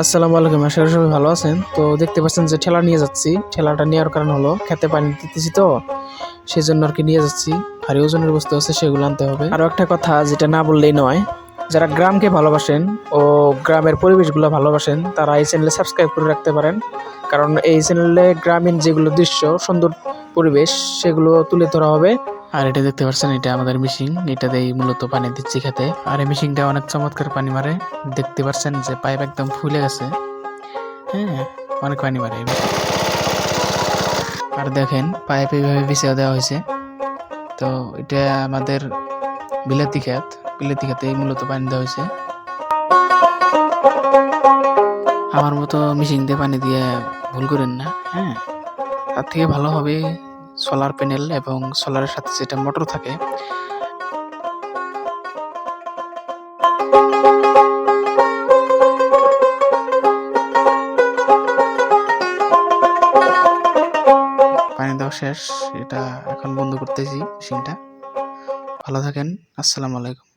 আসসালামু আলাইকুম, আশা করি সবাই ভালো আছেন। তো দেখতে পাচ্ছেন যে ঠেলা নিয়ে যাচ্ছি। ঠেলাটা নেওয়ার কারণ হলো খেতে পানি দিতেছি, তো সেই জন্য আর কি নিয়ে যাচ্ছি। ভারী ওজনের বস্তু আছে, সেগুলো আনতে হবে। আরও একটা কথা যেটা না বললেই নয়, যারা গ্রামকে ভালোবাসেন ও গ্রামের পরিবেশগুলো ভালোবাসেন তারা এই চ্যানেলে সাবস্ক্রাইব করে রাখতে পারেন। কারণ এই চ্যানেলে গ্রামীণ যেগুলো দৃশ্য, সুন্দর পরিবেশ, সেগুলো তুলে ধরা হবে। আর এটা দেখতে পাচ্ছেন, এটা আমাদের মেশিন, এটা দিয়ে মূলত পানি দিচ্ছি খেতে। আর এই মেশিনটা অনেক চমৎকার পানি মারে। দেখতে পাচ্ছেন যে পাইপ একদম ফুলে গেছে। হ্যাঁ, অনেক পানি মারে। আর দেখেন পাইপ এইভাবে বিছিয়ে দেওয়া হয়েছে। তো এটা আমাদের বিলাতি ক্ষেত, বিলাতি খেতে মূলত পানি দেওয়া হয়েছে। আমার মতো মেশিন দিয়ে পানি দিয়ে ভুল করেন না। হ্যাঁ, তার থেকে ভালো হবে সোলার প্যানেল, এবং সোলারের সাথে যেটা মোটর থাকে। পানি দেওয়া শেষ, এটা এখন বন্ধ করতেছি মেশিনটা। ভালো থাকেন, আসসালামু আলাইকুম।